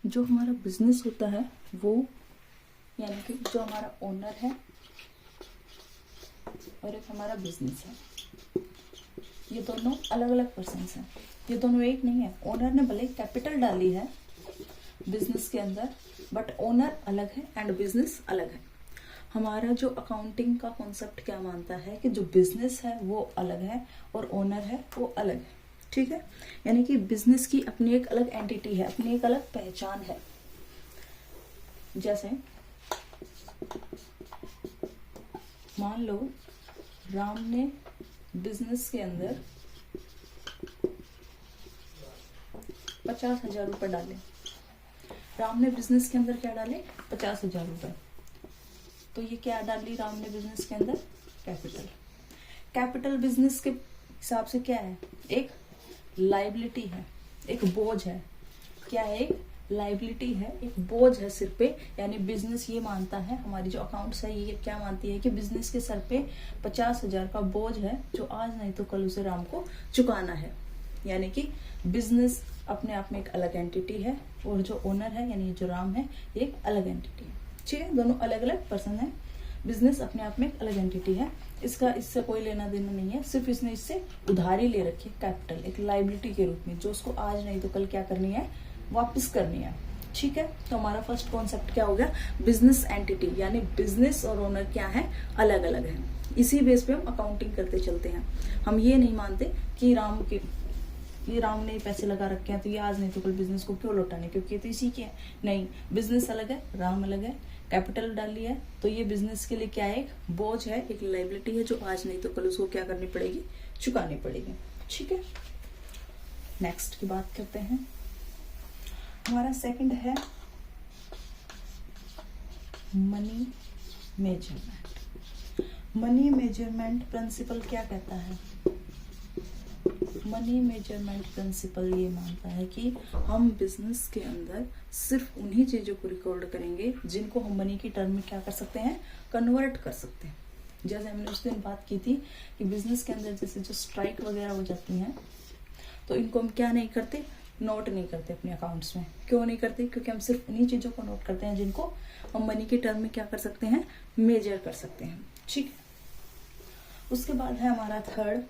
जो हमारा बिजनेस होता है वो, यानी कि जो हमारा ओनर है और एक हमारा बिजनेस है, ये दोनों अलग अलग पर्सन्स हैं। ये दोनों एक नहीं है। ओनर ने भले कैपिटल डाली है बिजनेस के अंदर, बट ओनर अलग है एंड बिजनेस अलग है। हमारा जो अकाउंटिंग का कॉन्सेप्ट क्या मानता है कि जो बिजनेस है वो अलग है और ओनर है वो अलग है। ठीक है, यानी कि बिजनेस की अपनी एक अलग एंटिटी है, अपनी एक अलग पहचान है। जैसे मान लो राम ने बिजनेस के अंदर 50,000 रुपए डाले। राम ने बिजनेस के अंदर क्या डाले? 50,000 रुपए। तो ये क्या डाली राम ने बिजनेस के अंदर? कैपिटल। कैपिटल बिजनेस के हिसाब से क्या है? एक लाइबिलिटी है, एक बोझ है। क्या है? एक लाइबिलिटी है, एक बोझ है सिर पे। यानी बिजनेस ये मानता है, हमारी जो अकाउंट्स है ये क्या मानती है कि बिजनेस के सर पे 50,000 का बोझ है, जो आज नहीं तो कल उसे राम को चुकाना है। यानी कि बिजनेस अपने आप में एक अलग एंटिटी है और जो ओनर है यानी जो राम है एक अलग एंटिटी है। ठीक है, दोनों अलग अलग पर्सन है। बिजनेस अपने आप में एक अलग एंटिटी है, इसका इससे कोई लेना देना नहीं है। सिर्फ इसने इससे उधारी ले रखी है, कैपिटल एक लाइबिलिटी के रूप में, जो उसको आज नहीं तो कल क्या करनी है? वापस करनी है। ठीक है, तो हमारा फर्स्ट कॉन्सेप्ट क्या हो गया? बिजनेस एंटिटी, यानी बिजनेस और ओनर क्या है? अलग अलग है। इसी बेस पे हम अकाउंटिंग करते चलते हैं। हम ये नहीं मानते कि राम ने पैसे लगा रखे हैं तो ये आज नहीं तो कल बिजनेस को क्यों लौटाने, क्योंकि ये तो इसी के है। नहीं, बिजनेस अलग है, राम अलग है। कैपिटल डाली है तो ये बिजनेस के लिए क्या है? एक बोझ है, एक लाइबिलिटी है, जो आज नहीं तो कल उसको क्या करनी पड़ेगी? चुकानी पड़ेगी। ठीक है, नेक्स्ट की बात करते हैं। हमारा सेकंड है money measurement. Money measurement principle क्या कहता है? मनी मेजरमेंट प्रिंसिपल ये मानता है कि हम बिजनेस के अंदर सिर्फ उन्हीं चीजों को रिकॉर्ड करेंगे जिनको हम मनी की टर्म में क्या कर सकते हैं? कन्वर्ट कर सकते हैं। जैसे हमने उस दिन बात की थी कि बिजनेस के अंदर जैसे जो स्ट्राइक वगैरह हो जाती हैं तो इनको हम क्या नहीं करते? नोट नहीं करते अपने अकाउंट्स में। क्यों नहीं करते? क्योंकि हम सिर्फ उन्हीं चीजों को नोट करते हैं जिनको हम मनी के टर्म में क्या कर सकते हैं? मेजर कर सकते हैं। ठीक है, उसके बाद है हमारा third,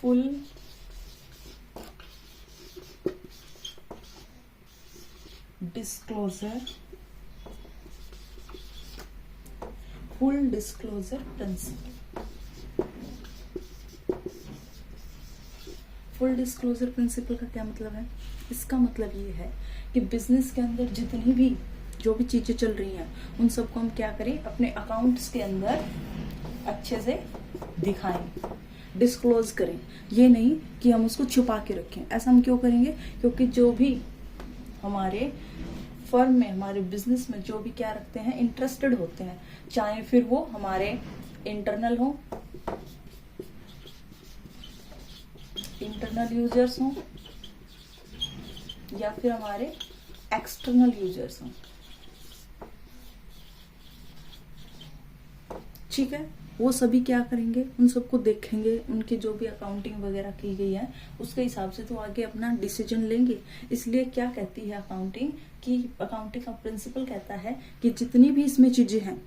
full disclosure. Full disclosure principle. Full disclosure principle का क्या मतलब है? इसका मतलब ये है कि बिजनेस के अंदर जितनी भी जो भी चीजें चल रही हैं उन सबको हम क्या करें? अपने अकाउंट्स के अंदर अच्छे से दिखाएं, डिस्क्लोज करें। ये नहीं कि हम उसको छुपा के रखें। ऐसा हम क्यों करेंगे? क्योंकि जो भी हमारे फर्म में, हमारे बिजनेस में जो भी क्या रखते हैं, इंटरेस्टेड होते हैं, चाहे फिर वो हमारे इंटरनल हो, इंटरनल यूजर्स हो, या फिर हमारे एक्सटर्नल यूजर्स हो। ठीक है, वो सभी क्या करेंगे? उन सबको देखेंगे, उनकी जो भी अकाउंटिंग वगैरह की गई है उसके हिसाब से तो आगे अपना डिसीजन लेंगे। इसलिए क्या कहती है अकाउंटिंग कि अकाउंटिंग का प्रिंसिपल कहता है कि जितनी भी इसमें चीजें हैं,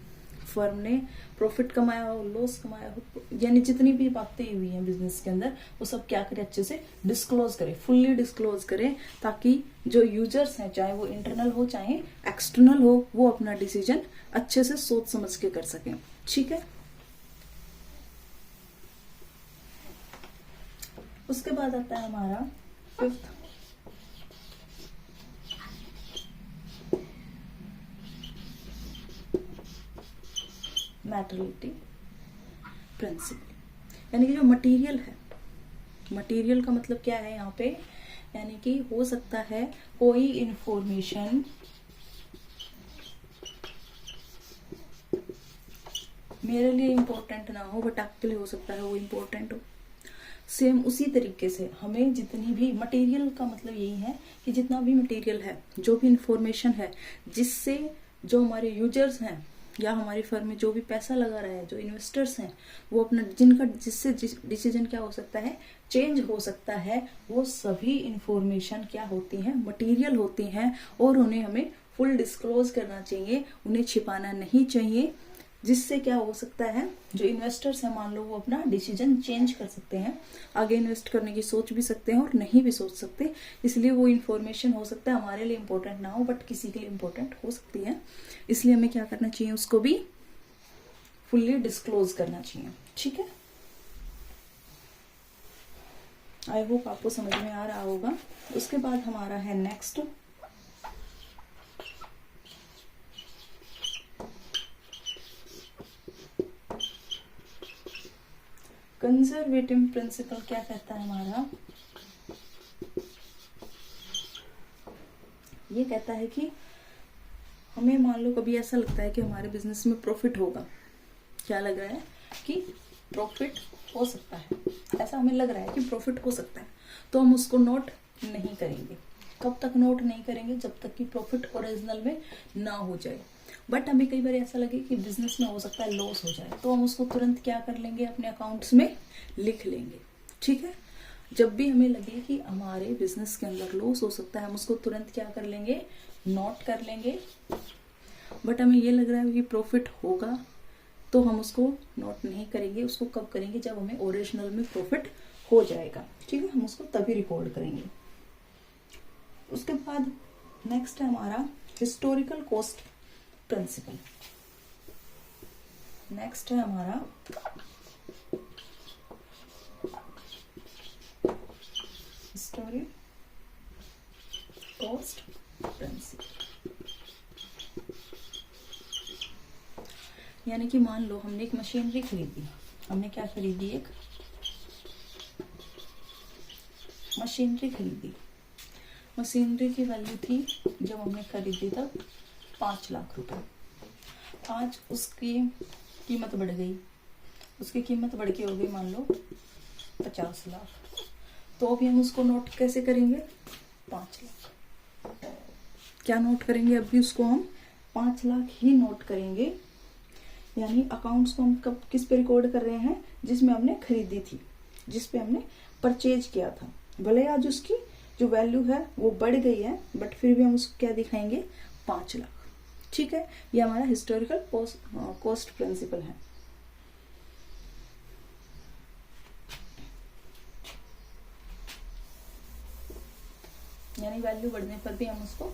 फर्म ने प्रॉफिट कमाया हो, लॉस कमाया हो, यानी जितनी भी बातें हुई हैं बिजनेस के अंदर, वो सब क्या करें? अच्छे से डिस्क्लोज करें, फुल्ली डिस्क्लोज करें, ताकि जो यूजर्स हैं, चाहे वो इंटरनल हो चाहे एक्सटर्नल हो, वो अपना डिसीजन अच्छे से सोच समझ के कर सकें। ठीक है, उसके बाद आता है हमारा फिफ्थ, मैटेरियलिटी प्रिंसिपल। यानी कि जो मटेरियल है, मटेरियल का मतलब क्या है यहाँ पे? यानी कि हो सकता है कोई इंफॉर्मेशन मेरे लिए इंपॉर्टेंट ना हो बट आपके लिए हो सकता है वो इंपॉर्टेंट हो। सेम उसी तरीके से हमें जितनी भी मटेरियल का मतलब यही है कि जितना भी मटेरियल है, जो भी इंफॉर्मेशन है, जिससे जो हमारे यूजर्स हैं या हमारी फर्म में जो भी पैसा लगा रहा है, जो इन्वेस्टर्स हैं, वो अपना जिससे डिसीजन क्या हो सकता है? चेंज हो सकता है, वो सभी इंफॉर्मेशन क्या होती हैं, मटेरियल होती हैं, और उन्हें हमें फुल डिस्क्लोज करना चाहिए, उन्हें छिपाना नहीं चाहिए। जिससे क्या हो सकता है, जो इन्वेस्टर्स हैं मान लो वो अपना डिसीजन चेंज कर सकते हैं, आगे इन्वेस्ट करने की सोच भी सकते हैं और नहीं भी सोच सकते। इसलिए वो इन्फॉर्मेशन हो सकता है हमारे लिए इम्पोर्टेंट ना हो, बट किसी के लिए इम्पोर्टेंट हो सकती है। इसलिए हमें क्या करना चाहिए, उसको भी फुल्ली डिस्क्लोज करना चाहिए। ठीक है, आई होप आपको समझ में आ रहा होगा। उसके बाद हमारा है नेक्स्ट कंजर्वेटिव प्रिंसिपल। क्या कहता है हमारा, ये कहता है कि हमें मान लो कभी ऐसा लगता है कि हमारे बिजनेस में प्रॉफिट होगा, क्या लग रहा है कि प्रॉफिट हो सकता है, ऐसा हमें लग रहा है कि प्रॉफिट हो सकता है, तो हम उसको नोट नहीं करेंगे। कब तक नोट नहीं करेंगे, जब तक कि प्रॉफिट ओरिजिनल में ना हो जाए। बट हमें कई बार ऐसा लगे कि बिजनेस में हो सकता है लॉस हो जाए, तो हम उसको तुरंत क्या कर लेंगे, अपने अकाउंट्स में लिख लेंगे। ठीक है, जब भी हमें लगे कि हमारे बिजनेस के अंदर लॉस हो सकता है, हम उसको तुरंत क्या कर लेंगे, नोट कर लेंगे। बट हमें ये लग रहा है कि प्रॉफिट होगा, तो हम उसको नोट नहीं करेंगे। उसको कब करेंगे, जब हमें ओरिजिनल में प्रॉफिट हो जाएगा। ठीक है, हम उसको तभी रिकॉर्ड करेंगे। उसके बाद नेक्स्ट है हमारा हिस्टोरिकल कॉस्ट प्रिंसिपल। नेक्स्ट है हमारा हिस्टोरिकल कॉस्ट प्रिंसिपल। यानी कि मान लो हमने एक मशीनरी खरीदी, हमने क्या खरीदी, एक मशीनरी खरीदी। मशीनरी की वैल्यू थी जब हमने खरीदी तब 5 लाख रुपए। आज उसकी कीमत बढ़ गई, उसकी कीमत बढ़ के हो गई मान लो 50 लाख। तो अभी हम उसको नोट कैसे करेंगे, 5 लाख। क्या नोट करेंगे, अभी उसको हम 5 लाख ही नोट करेंगे। यानी अकाउंट्स को हम कब किस पे रिकॉर्ड कर रहे हैं, जिसमें हमने खरीदी थी, जिस पे हमने परचेज किया था। भले आज उसकी जो वैल्यू है वो बढ़ गई है, बट फिर भी हम उसको क्या दिखाएंगे, 5 लाख। ठीक है, ये हमारा हिस्टोरिकल कॉस्ट प्रिंसिपल है। यानी वैल्यू बढ़ने पर भी हम उसको,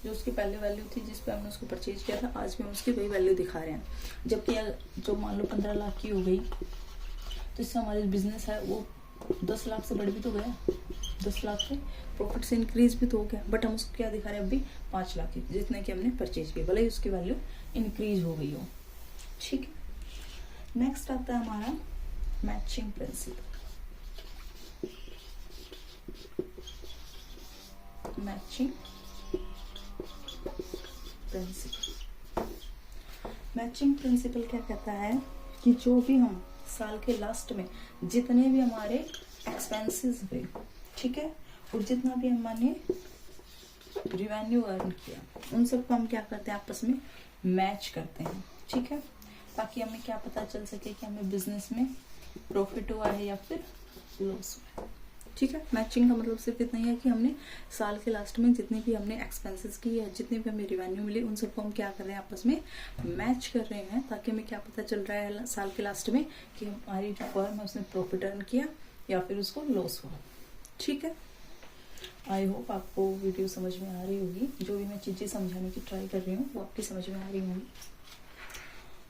जो उसकी पहले वैल्यू थी जिस पे हमने उसको परचेज किया था, आज भी हम उसकी वही वैल्यू दिखा रहे हैं। जबकि जो मान लो 15 लाख की हो गई, तो इससे हमारी बिजनेस है वो 10 लाख से बढ़ भी तो गया, 10 लाख से प्रॉफिट से इंक्रीज भी तो हो गया। बट हम उसको क्या दिखा रहे हैं, अभी 5 लाख की, जितने की हमने परचेज किया, भले ही उसकी वैल्यू इंक्रीज हो गई हो। ठीक है, नेक्स्ट आता है हमारा matching principal. Matching principal. Matching principal क्या कहता है कि जो भी हम साल के लास्ट में जितने भी हमारे एक्सपेंसेस हुए, ठीक है, और जितना भी हमने रिवेन्यू अर्न किया, उन सबको हम क्या करते हैं, आपस में मैच करते हैं। ठीक है, ताकि हमें क्या पता चल सके कि हमें बिजनेस में प्रॉफिट हुआ है या फिर लॉस हुआ है। ठीक है, मैचिंग का मतलब सिर्फ इतना ही है कि हमने साल के लास्ट में जितनी भी हमने एक्सपेंसेस की है, जितनी भी हमें रिवेन्यू मिली, उन सबको हम क्या कर रहे हैं, आपस में मैच कर रहे हैं, ताकि हमें क्या पता चल रहा है साल के लास्ट में कि हमारी जो फर्म है उसने प्रॉफिट अर्न किया या फिर उसको लॉस हुआ। ठीक है, आई होप आपको वीडियो समझ में आ रही होगी। जो भी मैं चीज़ें समझाने की ट्राई कर रही हूँ वो आपकी समझ में आ रही होंगी।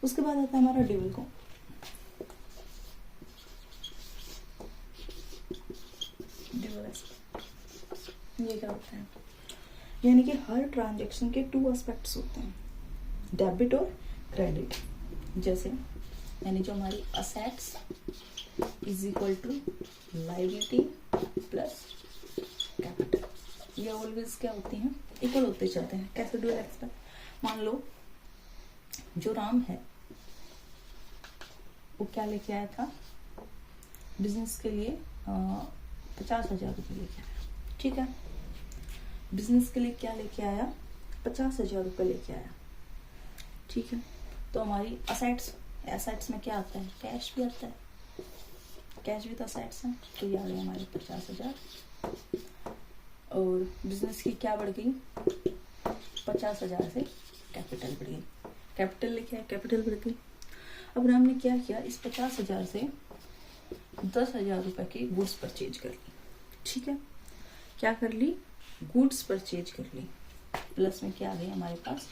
उसके बाद आता है हमारा ड्यूल को। ये क्या होता है, यानी कि हर ट्रांजैक्शन के 2 एस्पेक्ट्स होते हैं, डेबिट और क्रेडिट। जैसे यानी जो हमारी assets is equal to liability plus capital, ये ऑलवेज क्या होती हैं, इक्वल होते चलते हैं। कैसे डुअल एस्पेक्ट, मान लो जो राम है वो क्या लेके आया था बिजनेस के लिए, 50,000 रुपये लेके आया। ठीक है, बिजनेस के लिए क्या लेके आया, 50,000 रुपये लेके आया। ठीक है, तो हमारी असेट्स में क्या आता है, कैश भी आता है। कैश विद असेट्स है, तो ये आ गए हमारे 50,000। और बिजनेस की क्या बढ़ गई, 50,000 से कैपिटल बढ़ गई। कैपिटल लिखा है, कैपिटल बढ़ गई। अब हमने क्या किया, इस 50,000 से 10,000 रुपए की गुड्स परचेज कर ली। ठीक है, क्या कर ली, गुड्स परचेज कर ली। प्लस में क्या आ गई हमारे पास,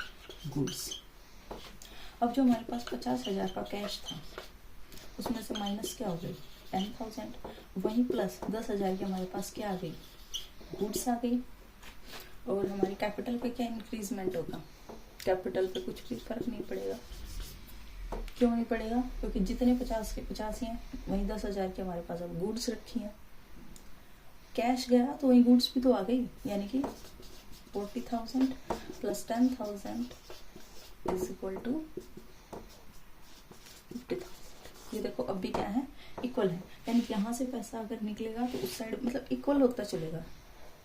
गुड्स। अब जो हमारे पास 50,000 का कैश था उसमें से माइनस क्या हो गई, 10,000। वहीं प्लस 10,000 की हमारे पास क्या आ गई, गुड्स आ गई। और हमारी कैपिटल पे क्या इंक्रीजमेंट होगा, कैपिटल पे कुछ भी फर्क नहीं पड़ेगा। क्यों नहीं पड़ेगा, क्योंकि जितने 50 के 50 ही हैं, वहीं 10,000 की हमारे पास अब गुड्स रखी हैं। कैश गया तो वहीं गुड्स भी तो आ गई, यानी कि 40,000 प्लस 10,000 इज इक्वल टू 50,000। ये देखो अब भी क्या है, इक्वल है। यानी कि यहाँ से पैसा अगर निकलेगा तो उस साइड मतलब इक्वल होता चलेगा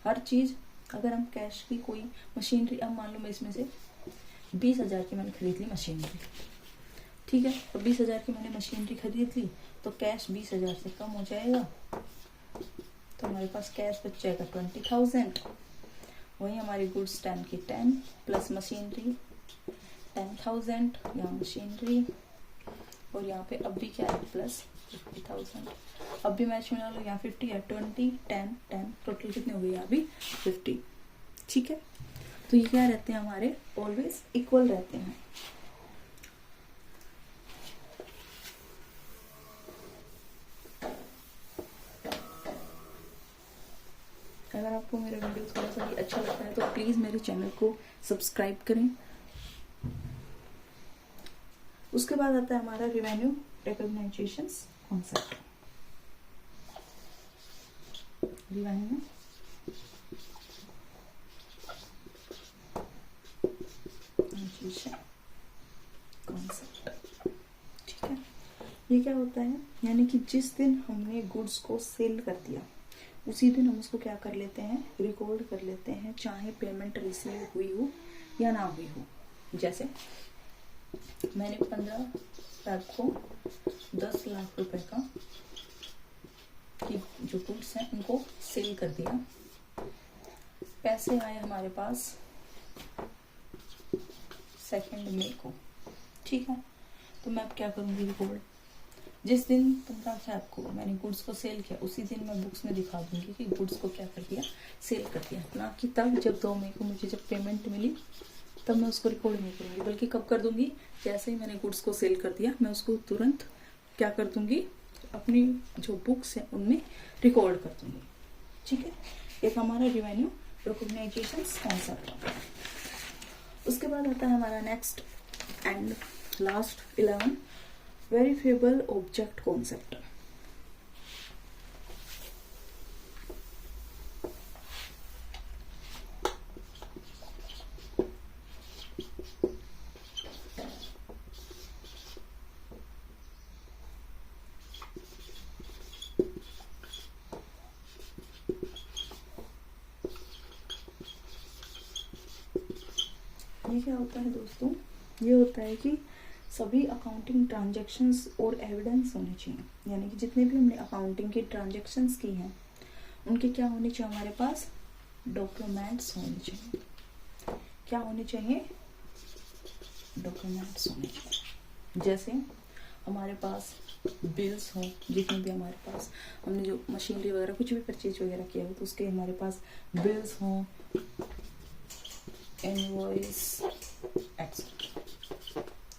हर चीज। अगर हम कैश की कोई मशीनरी, अब मान लो मैं इसमें से 20,000 की मैंने खरीद ली मशीनरी, ठीक है, तो 20,000 की मैंने मशीनरी खरीद ली, तो कैश 20,000 से कम हो जाएगा, तो हमारे पास कैश बच जाएगा 20,000। वही हमारी गुड्स 10 की 10 प्लस मशीनरी 10,000, यहाँ मशीनरी, और यहाँ पे अब भी क्या है, प्लस 50,000। अब भी मैच मिला लो, यहाँ 50 है, 20 10 10, टोटल कितने हो गए, यहाँ भी 50। ठीक है, तो ये क्या रहते हैं हमारे, ऑलवेज इक्वल रहते हैं। अगर आपको मेरा वीडियो थोड़ा सा भी अच्छा लगता है तो प्लीज मेरे चैनल को सब्सक्राइब करें। उसके बाद आता है हमारा revenue recognisation concept. Revenue concept, ठीक है, ये क्या होता है, यानी कि जिस दिन हमने गुड्स को सेल कर दिया उसी दिन हम उसको क्या कर लेते हैं, रिकॉर्ड कर लेते हैं, चाहे पेमेंट रिसीव हुई हो या ना हुई हो। जैसे मैंने 15 तारीख को 10 लाख रुपए का की जो गुड्स हैं उनको सेल कर दिया, पैसे आए हमारे पास 2 मई को, ठीक है, तो मैं अब क्या करूंगी, रिकॉर्ड जिस दिन 15 को मैंने गुड्स को सेल किया उसी दिन मैं बुक्स में दिखा दूंगी कि गुड्स को क्या कर दिया, सेल कर दिया, ना कि तब जब 2 मई को मुझे जब पेमेंट मिली तब मैं उसको रिकॉर्ड नहीं करूंगी, बल्कि कब कर दूंगी, जैसे ही मैंने गुड्स को सेल कर दिया मैं उसको तुरंत क्या कर दूंगी, अपनी जो बुक्स हैं उनमें रिकॉर्ड कर दूंगी। ठीक है, एक हमारा रेवेन्यू रिकॉग्नाइजेशन कॉन्सेप्ट। उसके बाद आता है हमारा next and last 11 verifiable object concept. ये क्या होता है दोस्तों, ये होता है कि सभी अकाउंटिंग ट्रांजैक्शंस और एविडेंस होने चाहिए, यानी कि जितने भी हमने अकाउंटिंग की ट्रांजैक्शंस की हैं उनके क्या होने चाहिए, हमारे पास डॉक्यूमेंट्स होने चाहिए। क्या होने चाहिए, डॉक्यूमेंट्स होने चाहिए। जैसे हमारे पास बिल्स हों, जितने भी हमारे पास हमने जो मशीनरी वगैरह कुछ भी परचेज वगैरह किया हो तो उसके हमारे पास बिल्स हों, इनवॉइस एक्सेट्रा,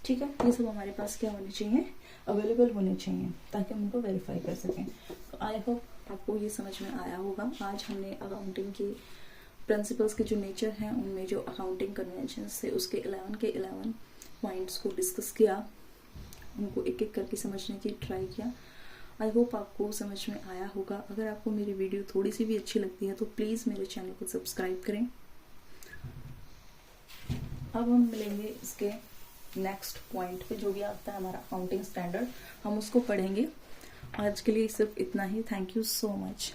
ठीक है, ये सब हमारे पास क्या होने चाहिए, अवेलेबल होने चाहिए ताकि हम उनको वेरीफाई कर सकें। तो आई होप आपको ये समझ में आया होगा। आज हमने अकाउंटिंग की प्रिंसिपल्स के जो नेचर हैं उनमें जो अकाउंटिंग कन्वेंशन से उसके 11 पॉइंट्स को डिस्कस किया, उनको एक एक करके समझने की ट्राई किया। आई होप आपको समझ में आया होगा। अगर आपको मेरी वीडियो थोड़ी सी भी अच्छी लगती है तो प्लीज़ मेरे चैनल को सब्सक्राइब करें। अब हम मिलेंगे इसके नेक्स्ट पॉइंट पे, जो भी आता है हमारा अकाउंटिंग स्टैंडर्ड, हम उसको पढ़ेंगे। आज के लिए सिर्फ इतना ही। Thank you so much.